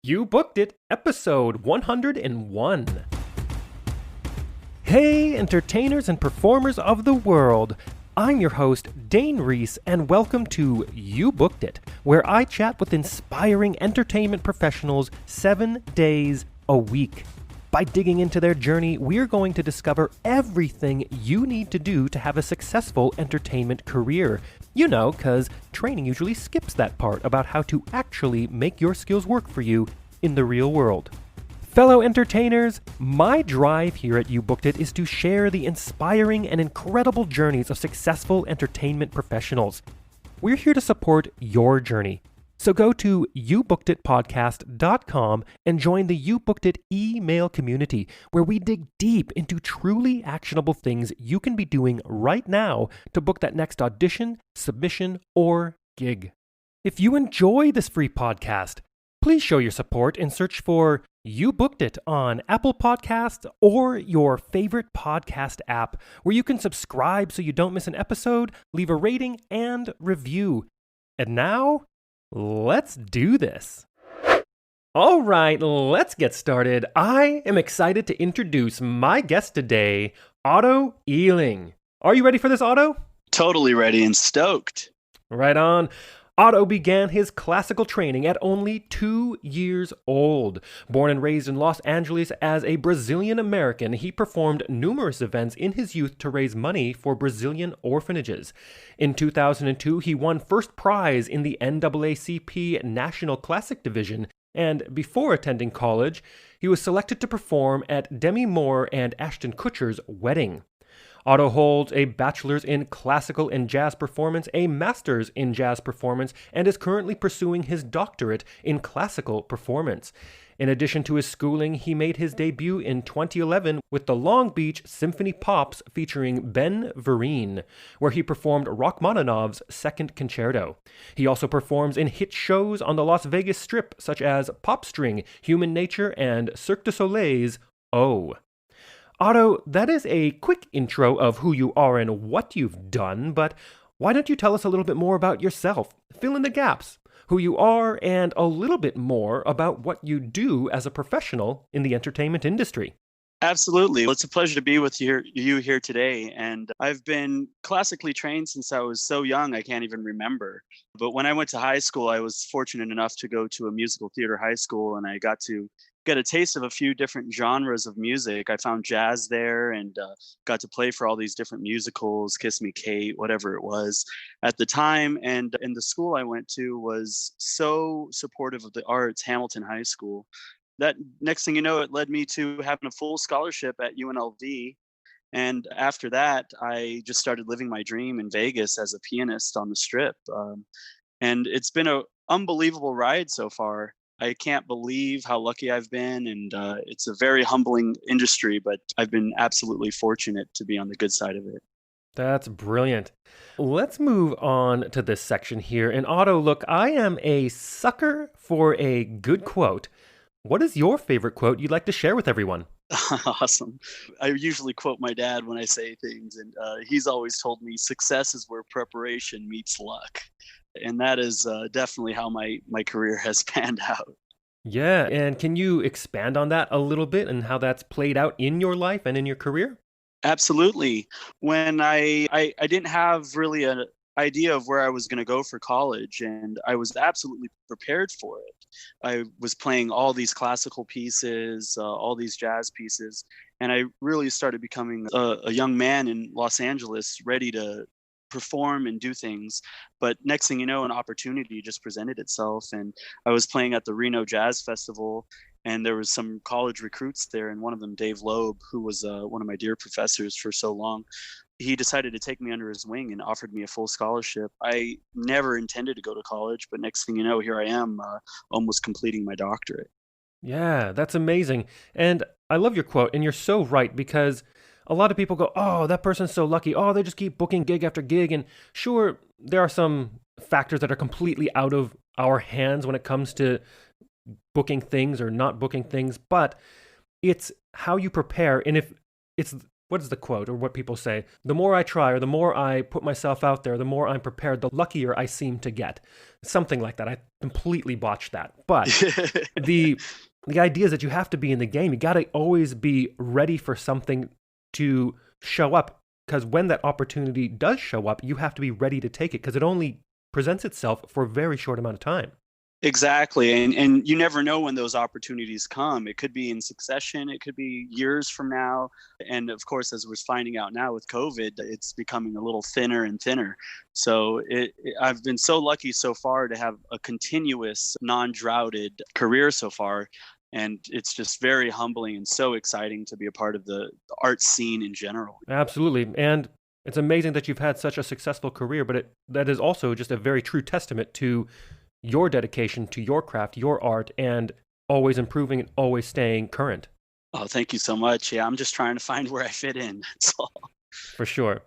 You Booked It, episode 101. Hey, entertainers and performers of the world. I'm your host, Dane Reese, and welcome to You Booked It, where I chat with inspiring entertainment professionals 7 days a week. By digging into their journey, we're going to discover everything you need to do to have a successful entertainment career. You know, because training usually skips that part about how to actually make your skills work for you in the real world. Fellow entertainers, my drive here at You Booked It is to share the inspiring and incredible journeys of successful entertainment professionals. We're here to support your journey. So go to youbookeditpodcast.com and join the You Booked It email community, where we dig deep into truly actionable things you can be doing right now to book that next audition, submission, or gig. If you enjoy this free podcast, please show your support and search for You Booked It on Apple Podcasts or your favorite podcast app, where you can subscribe so you don't miss an episode, leave a rating, and review. And now, let's do this. All right, let's get started. I am excited to introduce my guest today, Otto Ehling. Are you ready for this, Otto? Totally ready and stoked. Right on. Otto began his classical training at only 2 years old. Born and raised in Los Angeles as a Brazilian American, he performed numerous events in his youth to raise money for Brazilian orphanages. In 2002, he won first prize in the NAACP National Classic Division, and before attending college, he was selected to perform at Demi Moore and Ashton Kutcher's wedding. Otto holds a bachelor's in classical and jazz performance, a master's in jazz performance, and is currently pursuing his doctorate in classical performance. In addition to his schooling, he made his debut in 2011 with the Long Beach Symphony Pops featuring Ben Vereen, where he performed Rachmaninoff's Second Concerto. He also performs in hit shows on the Las Vegas Strip, such as Pop String, Human Nature, and Cirque du Soleil's Oh. Otto, that is a quick intro of who you are and what you've done, but why don't you tell us a little bit more about yourself? Fill in the gaps, who you are, and a little bit more about what you do as a professional in the entertainment industry. Absolutely. Well, it's a pleasure to be with you here today. And I've been classically trained since I was so young, I can't even remember. But when I went to high school, I was fortunate enough to go to a musical theater high school, and I got to get a taste of a few different genres of music. I found jazz there and got to play for all these different musicals, Kiss Me Kate, whatever it was at the time. And the school I went to was so supportive of the arts, Hamilton High School. That next thing you know, it led me to having a full scholarship at UNLV. And after that, I just started living my dream in Vegas as a pianist on the Strip. And it's been an unbelievable ride so far. I can't believe how lucky I've been, and it's a very humbling industry, but I've been absolutely fortunate to be on the good side of it. That's brilliant. Let's move on to this section here. And Otto, look, I am a sucker for a good quote. What is your favorite quote you'd like to share with everyone? Awesome. I usually quote my dad when I say things, and he's always told me success is where preparation meets luck. And that is definitely how my career has panned out. Yeah, and can you expand on that a little bit and how that's played out in your life and in your career? Absolutely. When I didn't have really an idea of where I was going to go for college, and I was absolutely prepared for it. I was playing all these classical pieces, all these jazz pieces, and I really started becoming a young man in Los Angeles, ready to perform and do things. But next thing you know, an opportunity just presented itself, and I was playing at the Reno Jazz Festival, and there was some college recruits there, and one of them, Dave Loeb, who was one of my dear professors for so long, he decided to take me under his wing and offered me a full scholarship. I never intended to go to college, but next thing you know, here I am, almost completing my doctorate. Yeah, that's amazing. And I love your quote, and you're so right, because a lot of people go, oh, that person's so lucky. Oh, they just keep booking gig after gig. And sure, there are some factors that are completely out of our hands when it comes to booking things or not booking things, but it's how you prepare. And if it's what is the quote or what people say? The more I try or the more I put myself out there, the more I'm prepared, the luckier I seem to get. Something like that. I completely botched that. But the idea is that you have to be in the game. You got to always be ready for something to show up, because when that opportunity does show up, you have to be ready to take it, because it only presents itself for a very short amount of time. Exactly. And you never know when those opportunities come. It could be in succession, it could be years from now. And of course, as we're finding out now with COVID, it's becoming a little thinner and thinner. So I've been so lucky so far to have a continuous, non-droughted career so far. And it's just very humbling and so exciting to be a part of the art scene in general. Absolutely. And it's amazing that you've had such a successful career, but that is also just a very true testament to your dedication to your craft, your art, and always improving and always staying current. Oh, thank you so much. Yeah, I'm just trying to find where I fit in. That's all. For sure.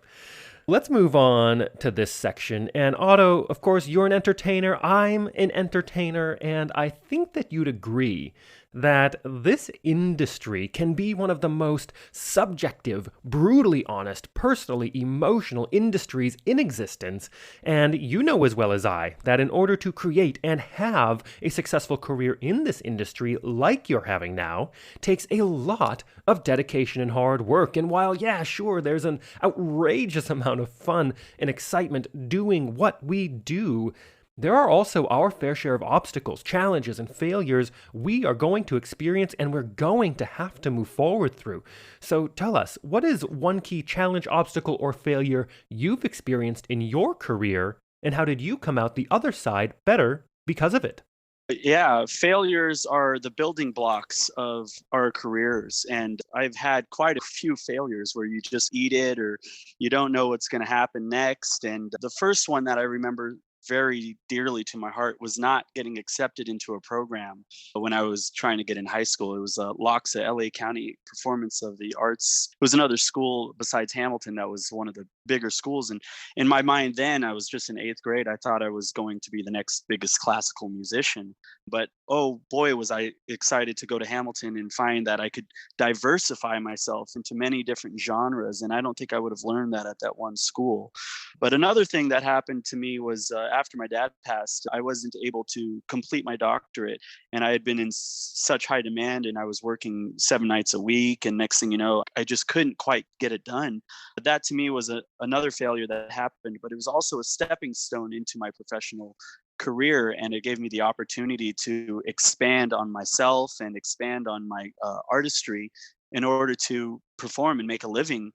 Let's move on to this section. And Otto, of course, you're an entertainer. I'm an entertainer. And I think that you'd agree that this industry can be one of the most subjective, brutally honest, personally emotional industries in existence. And you know as well as I that in order to create and have a successful career in this industry like you're having now takes a lot of dedication and hard work. And while, yeah, sure, there's an outrageous amount of fun and excitement doing what we do, there are also our fair share of obstacles, challenges, and failures we are going to experience and we're going to have to move forward through. So tell us, what is one key challenge, obstacle, or failure you've experienced in your career, and how did you come out the other side better because of it? Yeah, failures are the building blocks of our careers. And I've had quite a few failures where you just eat it or you don't know what's going to happen next. And the first one that I remember very dearly to my heart was not getting accepted into a program when I was trying to get in high school. It was LOXA, LA County Performance of the Arts. It was another school besides Hamilton that was one of the bigger schools. And in my mind then, I was just in 8th grade. I thought I was going to be the next biggest classical musician. But oh boy, was I excited to go to Hamilton and find that I could diversify myself into many different genres. And I don't think I would have learned that at that one school. But another thing that happened to me was after my dad passed, I wasn't able to complete my doctorate. And I had been in such high demand and I was working 7 nights a week. And next thing you know, I just couldn't quite get it done. But that to me was another failure that happened, but it was also a stepping stone into my professional career, and it gave me the opportunity to expand on myself and expand on my artistry in order to perform and make a living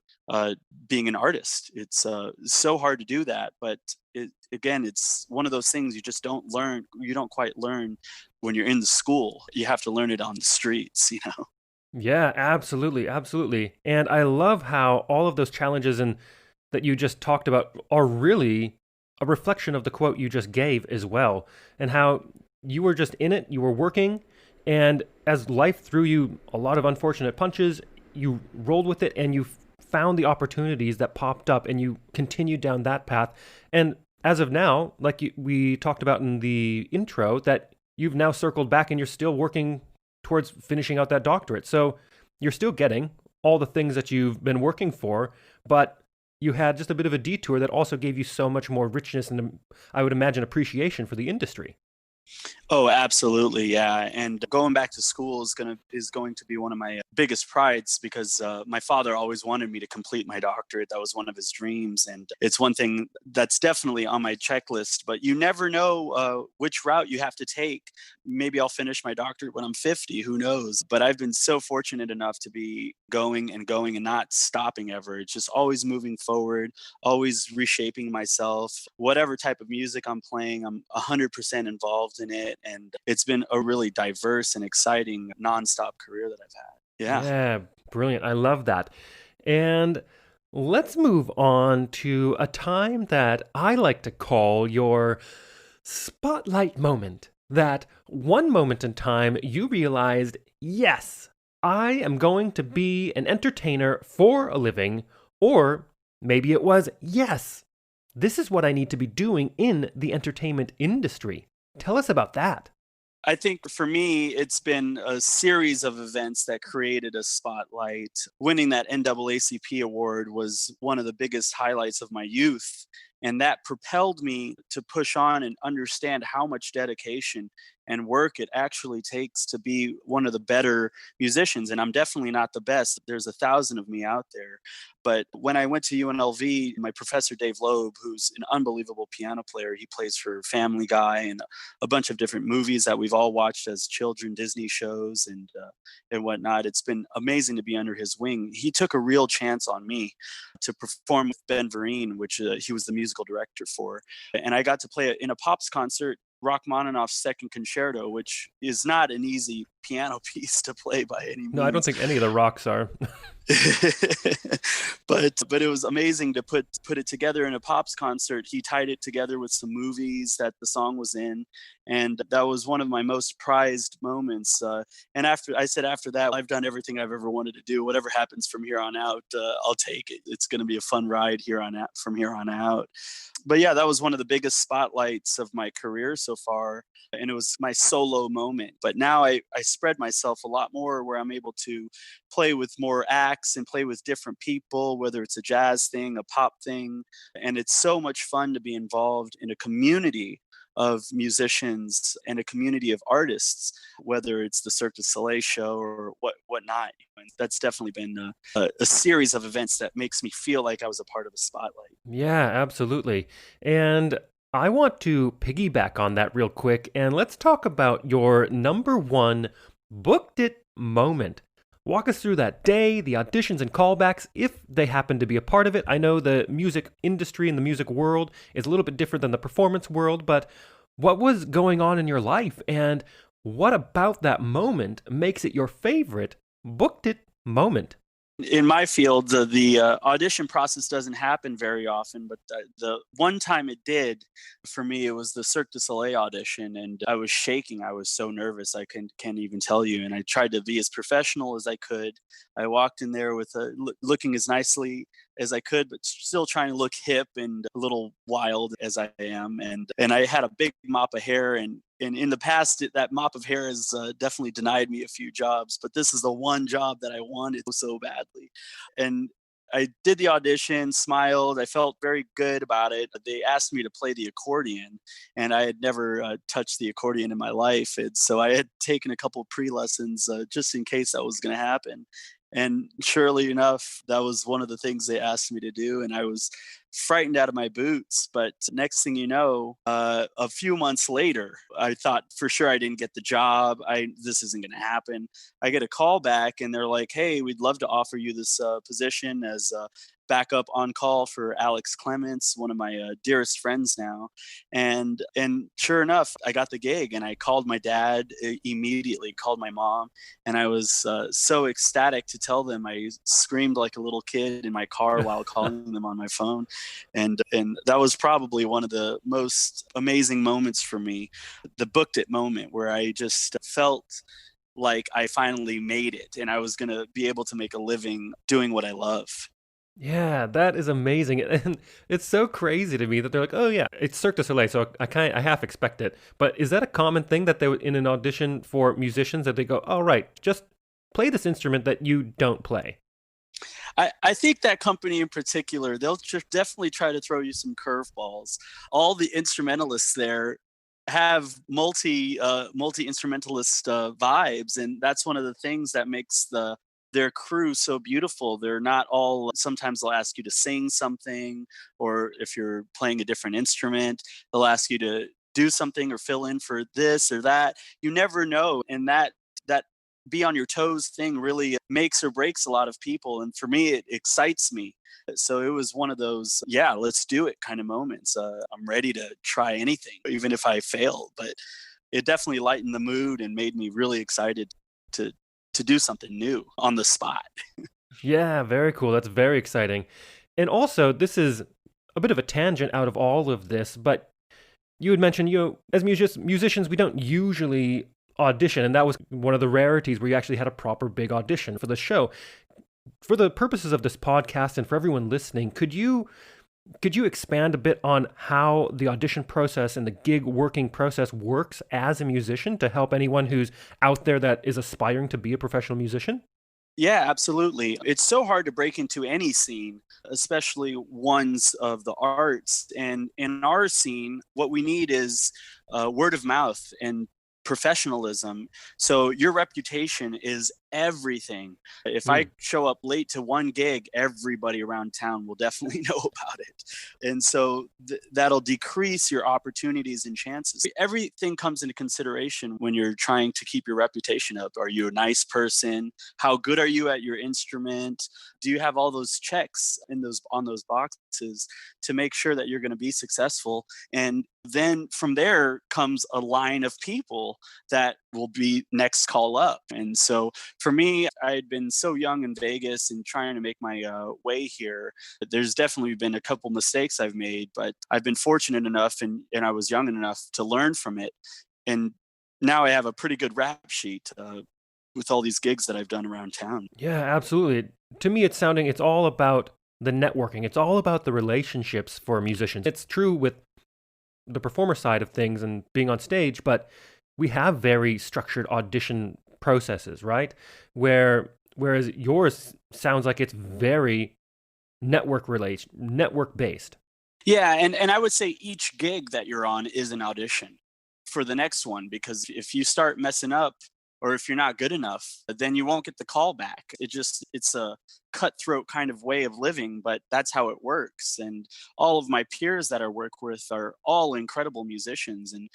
being an artist. It's so hard to do that, but it's one of those things you just don't learn. You don't quite learn when you're in the school. You have to learn it on the streets, you know. Yeah, absolutely, absolutely. And I love how all of those challenges and that you just talked about are really a reflection of the quote you just gave as well, and how you were just in it, you were working, and as life threw you a lot of unfortunate punches, you rolled with it and you found the opportunities that popped up and you continued down that path. And as of now, like we talked about in the intro, that you've now circled back and you're still working towards finishing out that doctorate. So you're still getting all the things that you've been working for, but you had just a bit of a detour that also gave you so much more richness and, I would imagine, appreciation for the industry. Oh, absolutely, yeah. And going back to school is going to be one of my biggest prides because my father always wanted me to complete my doctorate. That was one of his dreams, and it's one thing that's definitely on my checklist. But you never know which route you have to take. Maybe I'll finish my doctorate when I'm 50. Who knows? But I've been so fortunate enough to be going and going and not stopping ever. It's just always moving forward, always reshaping myself. Whatever type of music I'm playing, I'm 100% involved in it. And it's been a really diverse and exciting nonstop career that I've had. Yeah. Yeah, brilliant. I love that. And let's move on to a time that I like to call your spotlight moment. That one moment in time you realized, yes, I am going to be an entertainer for a living, or maybe it was, yes, this is what I need to be doing in the entertainment industry. Tell us about that. I think for me, it's been a series of events that created a spotlight. Winning that NAACP award was one of the biggest highlights of my youth. And that propelled me to push on and understand how much dedication and work it actually takes to be one of the better musicians. And I'm definitely not the best. There's 1,000 of me out there. But when I went to UNLV, my professor, Dave Loeb, who's an unbelievable piano player, he plays for Family Guy and a bunch of different movies that we've all watched as children, Disney shows and whatnot. It's been amazing to be under his wing. He took a real chance on me to perform with Ben Vereen, which he was the musical director for, and I got to play in a Pops concert. Rachmaninoff's Second Concerto, which is not an easy piano piece to play by any No, I don't means. think any of the rocks are. But it was amazing to put it together in a Pops concert. He tied it together with some movies that the song was in, and that was one of my most prized moments. And after that, I've done everything I've ever wanted to do. Whatever happens from here on out, I'll take it. It's going to be a fun ride from here on out. But yeah, that was one of the biggest spotlights of my career so far. And it was my solo moment. But now I spread myself a lot more where I'm able to play with more acts and play with different people, whether it's a jazz thing, a pop thing. And it's so much fun to be involved in a community of musicians and a community of artists, whether it's the Cirque du Soleil show or whatnot. And that's definitely been a series of events that makes me feel like I was a part of a spotlight. Yeah, absolutely. And I want to piggyback on that real quick, and let's talk about your number one booked it moment. Walk us through that day, the auditions and callbacks, if they happen to be a part of it. I know the music industry and the music world is a little bit different than the performance world, but what was going on in your life, and what about that moment makes it your favorite booked it moment? In my field, the audition process doesn't happen very often, but the one time it did for me, it was the Cirque du Soleil audition, and I was shaking. I was so nervous, can't even tell you. And I tried to be as professional as I could. I walked in there with looking as nicely as I could, but still trying to look hip and a little wild as I am. And I had a big mop of hair, and in the past, that mop of hair has definitely denied me a few jobs, but this is the one job that I wanted so badly. And I did the audition, smiled. I felt very good about it. They asked me to play the accordion, and I had never touched the accordion in my life. And so I had taken a couple of pre-lessons just in case that was going to happen. And surely enough, that was one of the things they asked me to do. And I was frightened out of my boots. But next thing you know, a few months later, I thought for sure I didn't get the job. This isn't going to happen. I get a call back, and they're like, "Hey, we'd love to offer you this position as backup on call for Alex Clements, one of my dearest friends now." And sure enough, I got the gig, and I called my dad immediately, called my mom, and I was so ecstatic to tell them. I screamed like a little kid in my car while calling them on my phone, and that was probably one of the most amazing moments for me, the booked it moment, where I just felt like I finally made it, and I was going to be able to make a living doing what I love. Yeah, that is amazing. And it's so crazy to me that they're like, "Oh yeah, it's Cirque du Soleil, so I half expect it." But is that a common thing that they would in an audition for musicians that they go, "Oh right, just play this instrument that you don't play." I think that company in particular, they'll definitely try to throw you some curveballs. All the instrumentalists there have multi instrumentalist vibes, and that's one of the things that makes their crew so beautiful. They're not all, sometimes they'll ask you to sing something, or if you're playing a different instrument, they'll ask you to do something or fill in for this or that. You never know, and that be on your toes thing really makes or breaks a lot of people. And for me, it excites me. So it was one of those, yeah, let's do it kind of moments. I'm ready to try anything, even if I fail. But it definitely lightened the mood and made me really excited to do something new on the spot. Yeah, very cool. That's very exciting. And also, this is a bit of a tangent out of all of this, but you had mentioned, as musicians, we don't usually audition, and that was one of the rarities where you actually had a proper big audition for the show. For the purposes of this podcast and for everyone listening, could you Could you expand a bit on how the audition process and the gig working process works as a musician to help anyone who's out there that is aspiring to be a professional musician? Yeah, absolutely. It's so hard to break into any scene, especially ones of the arts. And in our scene, what we need is word of mouth and professionalism. So your reputation is everything. If I Mm. show up late to one gig, everybody around town will definitely know about it. And so that'll decrease your opportunities and chances. Everything comes into consideration when you're trying to keep your reputation up. Are you a nice person? How good are you at your instrument? Do you have all those checks in those on those boxes to make sure that you're going to be successful? And then from there comes a line of people that will be next call up. And so for me, I had been so young in Vegas and trying to make my way here. There's definitely been a couple mistakes I've made, but I've been fortunate enough and I was young enough to learn from it. And now I have a pretty good rap sheet with all these gigs that I've done around town. Yeah, absolutely. To me, it's all about the networking. It's all about the relationships for musicians. It's true with the performer side of things and being on stage, but we have very structured audition processes, right? Whereas yours sounds like it's very network based. Yeah, and I would say each gig that you're on is an audition for the next one, because if you start messing up or if you're not good enough, then you won't get the call back. It's a cutthroat kind of way of living, but that's how it works. And all of my peers that I work with are all incredible musicians, and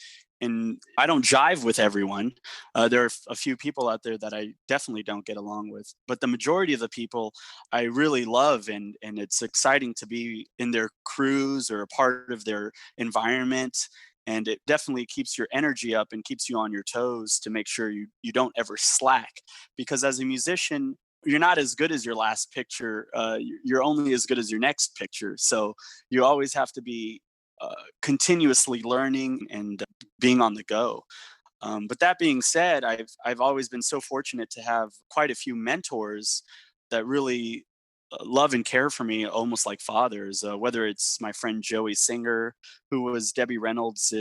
I don't jive with everyone. There are a few people out there that I definitely don't get along with, but the majority of the people I really love, and it's exciting to be in their crews or a part of their environment. And it definitely keeps your energy up and keeps you on your toes to make sure you don't ever slack, because as a musician you're not as good as your last picture. You're only as good as your next picture, so you always have to be continuously learning and being on the go. But that being said, I've always been so fortunate to have quite a few mentors that really love and care for me almost like fathers. Whether it's my friend Joey Singer, who was Debbie Reynolds'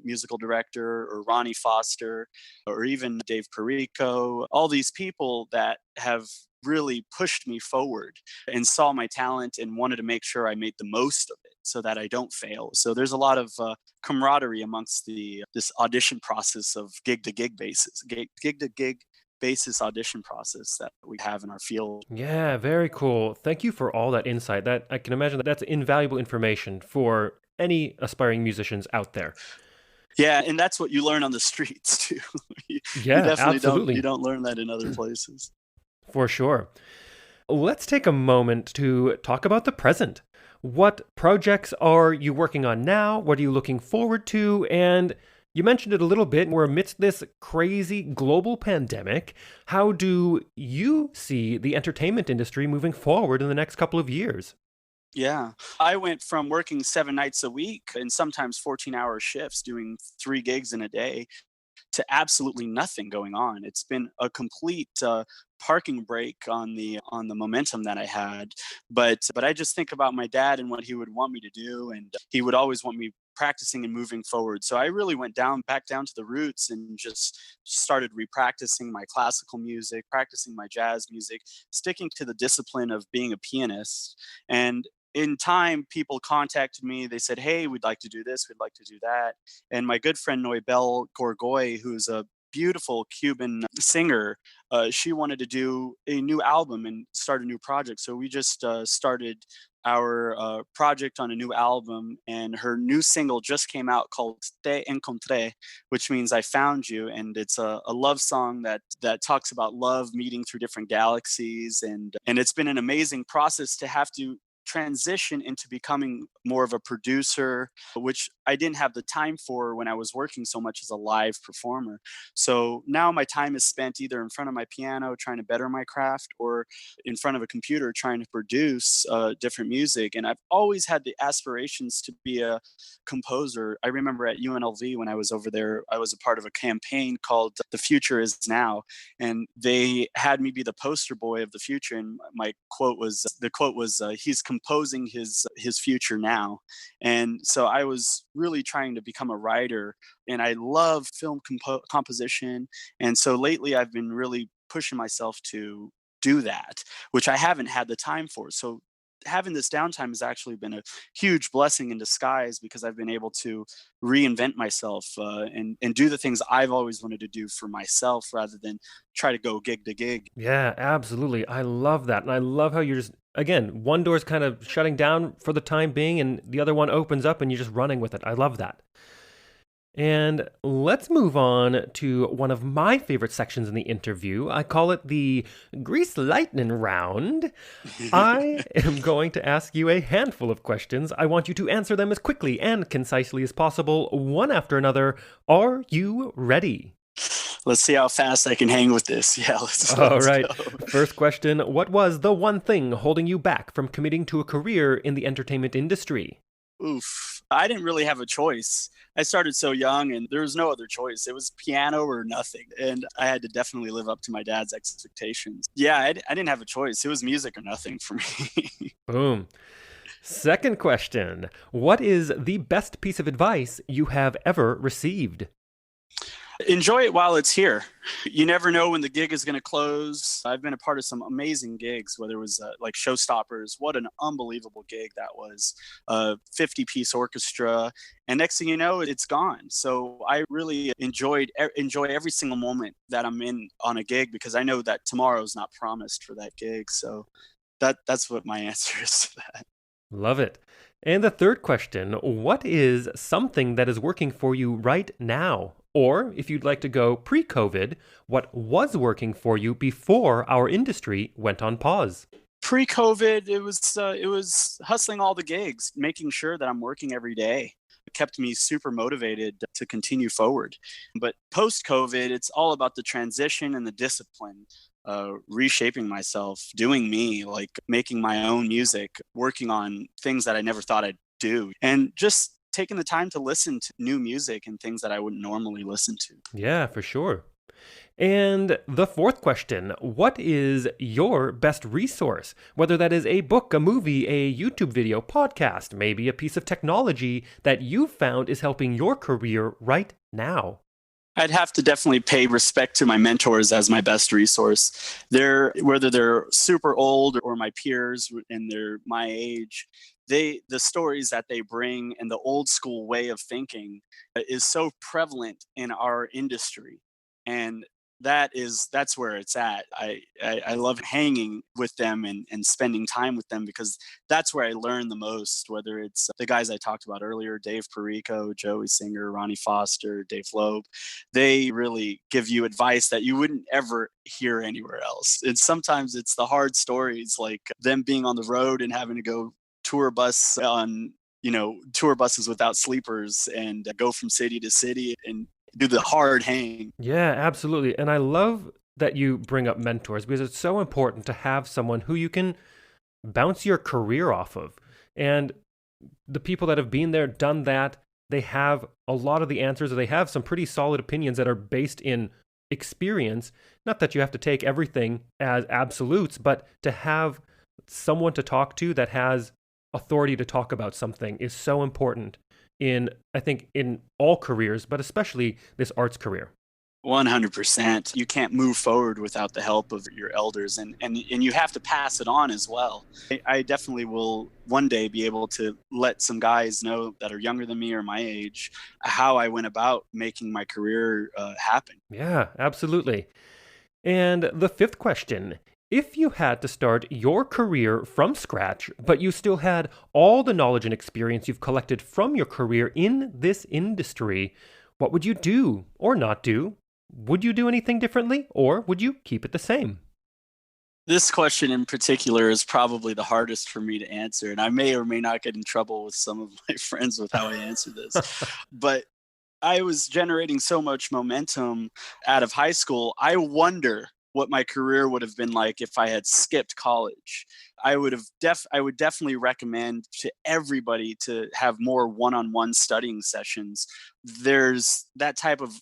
musical director, or Ronnie Foster, or even Dave Perico. All these people that have really pushed me forward and saw my talent and wanted to make sure I made the most of it so that I don't fail. So there's a lot of camaraderie amongst the this audition process of gig to gig basis audition process that we have in our field. Yeah, very cool. Thank you for all that insight. That I can imagine that that's invaluable information for any aspiring musicians out there. Yeah, and that's what you learn on the streets too. You Yeah, definitely absolutely. don't learn that in other places. For sure. Let's take a moment to talk about the present. What projects are you working on now? What are you looking forward to? And you mentioned it a little bit. We're amidst this crazy global pandemic. How do you see the entertainment industry moving forward in the next couple of years? Yeah. I went from working 7 nights a week and sometimes 14-hour shifts doing 3 gigs in a day to absolutely nothing going on. It's been a complete parking brake on the momentum that I had. But I just think about my dad and what he would want me to do, and he would always want me practicing and moving forward. So I really went back down to the roots and just started repracticing my classical music, practicing my jazz music, sticking to the discipline of being a pianist. And in time, people contacted me. They said, "Hey, we'd like to do this. We'd like to do that." And my good friend Noibel Gorgoy, who's a beautiful Cuban singer, she wanted to do a new album and start a new project. So we just started our project on a new album, and her new single just came out called Te Encontré, which means I found you. And it's a love song that talks about love meeting through different galaxies. And it's been an amazing process to have to transition into becoming more of a producer, which I didn't have the time for when I was working so much as a live performer. So now my time is spent either in front of my piano trying to better my craft, or in front of a computer trying to produce different music. And I've always had the aspirations to be a composer. I remember at UNLV when I was over there, I was a part of a campaign called The Future Is Now, and they had me be the poster boy of the future. And my quote was he's composing his future now. And so I was really trying to become a writer, and I love film composition. And so lately I've been really pushing myself to do that, which I haven't had the time for. So having this downtime has actually been a huge blessing in disguise, because I've been able to reinvent myself, and do the things I've always wanted to do for myself rather than try to go gig to gig. Yeah, absolutely. I love that. And I love how you're just, again, one door's kind of shutting down for the time being and the other one opens up and you're just running with it. I love that. And let's move on to one of my favorite sections in the interview. I call it the Grease Lightning Round. I am going to ask you a handful of questions. I want you to answer them as quickly and concisely as possible, one after another. Are you ready? Let's see how fast I can hang with this. Yeah, All let's right. go. First question. What was the one thing holding you back from committing to a career in the entertainment industry? Oof. I didn't really have a choice. I started so young and there was no other choice. It was piano or nothing. And I had to definitely live up to my dad's expectations. Yeah, I didn't have a choice. It was music or nothing for me. Boom. Second question. What is the best piece of advice you have ever received? Enjoy it while it's here. You never know when the gig is going to close. I've been a part of some amazing gigs, whether it was like Showstoppers. What an unbelievable gig that was. 50-piece orchestra. And next thing you know, it's gone. So I really enjoy every single moment that I'm in on a gig, because I know that tomorrow's not promised for that gig. So that's what my answer is to that. Love it. And the third question. What is something that is working for you right now? Or, if you'd like to go pre-COVID, what was working for you before our industry went on pause? Pre-COVID, it was hustling all the gigs, making sure that I'm working every day. It kept me super motivated to continue forward. But post-COVID, it's all about the transition and the discipline. Reshaping myself, doing me, like making my own music, working on things that I never thought I'd do, and just taking the time to listen to new music and things that I wouldn't normally listen to. Yeah, for sure. And the fourth question. What is your best resource? Whether that is a book, a movie, a YouTube video, podcast, maybe a piece of technology that you found is helping your career right now. I'd have to definitely pay respect to my mentors as my best resource. Whether they're super old or my peers and they're my age, the stories that they bring and the old school way of thinking is so prevalent in our industry. And that's where it's at. I love hanging with them and spending time with them, because that's where I learn the most, whether it's the guys I talked about earlier, Dave Perico, Joey Singer, Ronnie Foster, Dave Loeb. They really give you advice that you wouldn't ever hear anywhere else. And sometimes it's the hard stories, like them being on the road and having to go tour buses without sleepers and go from city to city and do the hard hang. Yeah, absolutely. And I love that you bring up mentors, because it's so important to have someone who you can bounce your career off of. And the people that have been there, done that, they have a lot of the answers, or they have some pretty solid opinions that are based in experience. Not that you have to take everything as absolutes, but to have someone to talk to that has authority to talk about something is so important I think in all careers, but especially this arts career. 100%. You can't move forward without the help of your elders, and you have to pass it on as well. I definitely will one day be able to let some guys know that are younger than me or my age how I went about making my career happen. Yeah, absolutely. And the fifth question. If you had to start your career from scratch, but you still had all the knowledge and experience you've collected from your career in this industry, what would you do or not do? Would you do anything differently, or would you keep it the same? This question in particular is probably the hardest for me to answer, and I may or may not get in trouble with some of my friends with how I answer this. But I was generating so much momentum out of high school. I wonder what my career would have been like if I had skipped college. I would definitely recommend to everybody to have more one-on-one studying sessions. There's that type of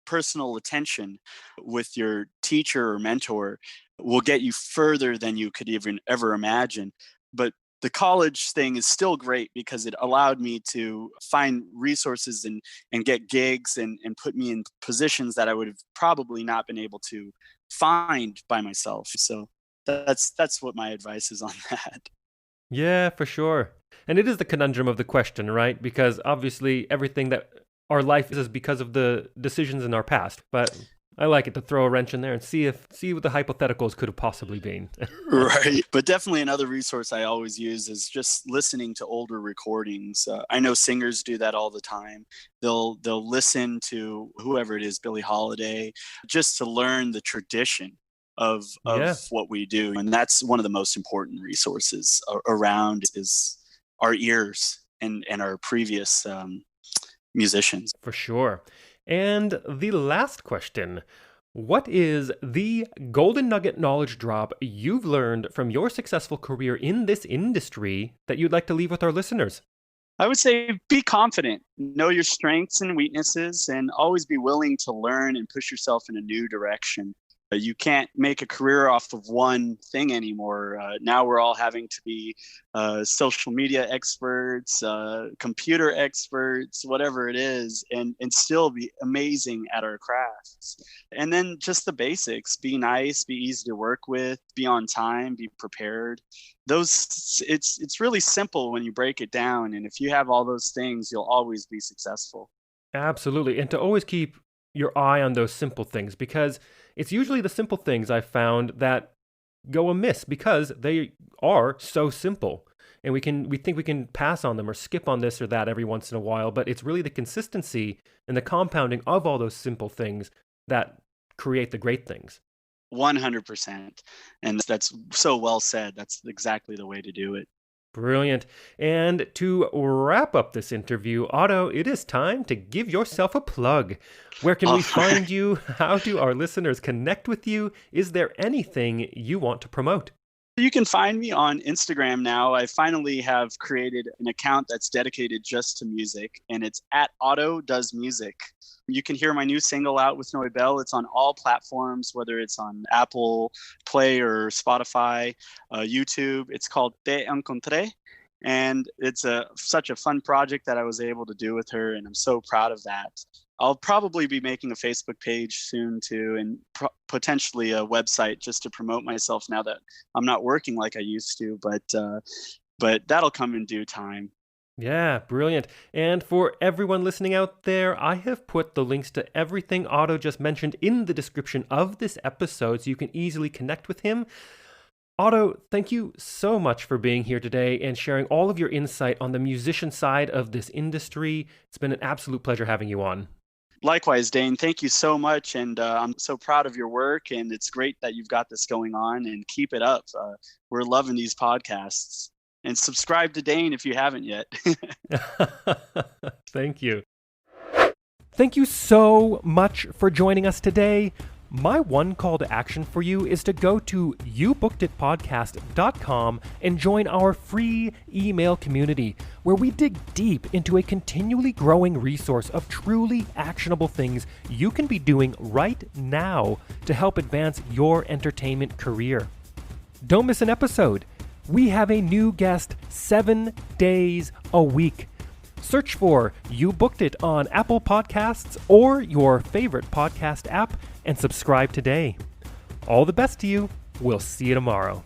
personal attention with your teacher or mentor will get you further than you could even ever imagine. But the college thing is still great because it allowed me to find resources and get gigs and put me in positions that I would have probably not been able to find by myself. So that's what my advice is on that. Yeah, for sure. And it is the conundrum of the question, right? Because obviously everything that our life is because of the decisions in our past. But I like it to throw a wrench in there and see what the hypotheticals could have possibly been. Right. But definitely another resource I always use is just listening to older recordings. I know singers do that all the time. They'll listen to whoever it is, Billie Holiday, just to learn the tradition of Yeah, what we do. And that's one of the most important resources around is our ears and our previous musicians. for sure. And the last question. What is the golden nugget knowledge drop you've learned from your successful career in this industry that you'd like to leave with our listeners? I would say be confident, know your strengths and weaknesses, and always be willing to learn and push yourself in a new direction. You can't make a career off of one thing anymore. Now we're all having to be social media experts, computer experts, whatever it is, and still be amazing at our crafts. And then just the basics: be nice, be easy to work with, be on time, be prepared. It's really simple when you break it down. And if you have all those things, you'll always be successful. Absolutely. And to always keep your eye on those simple things, because it's usually the simple things I've found that go amiss because they are so simple. And we think we can pass on them or skip on this or that every once in a while, but it's really the consistency and the compounding of all those simple things that create the great things. 100%. And that's so well said. That's exactly the way to do it. Brilliant. And to wrap up this interview, Otto, it is time to give yourself a plug. Where can we find you? How do our listeners connect with you? Is there anything you want to promote? You can find me on Instagram now. I finally have created an account that's dedicated just to music, and it's at Otto Does Music. You can hear my new single out with Noibel. It's on all platforms, whether it's on Apple Play or Spotify, YouTube. It's called Te Encontré. And it's such a fun project that I was able to do with her, and I'm so proud of that. I'll probably be making a Facebook page soon too, and potentially a website just to promote myself now that I'm not working like I used to. But that'll come in due time. Yeah, brilliant. And for everyone listening out there, I have put the links to everything Otto just mentioned in the description of this episode so you can easily connect with him. Otto, thank you so much for being here today and sharing all of your insight on the musician side of this industry. It's been an absolute pleasure having you on. Likewise, Dane, thank you so much. And I'm so proud of your work. And it's great that you've got this going on, and keep it up. We're loving these podcasts. And subscribe to Dane if you haven't yet. Thank you. Thank you so much for joining us today. My one call to action for you is to go to youbookeditpodcast.com and join our free email community where we dig deep into a continually growing resource of truly actionable things you can be doing right now to help advance your entertainment career. Don't miss an episode. We have a new guest 7 days a week. Search for You Booked It on Apple Podcasts or your favorite podcast app and subscribe today. All the best to you. We'll see you tomorrow.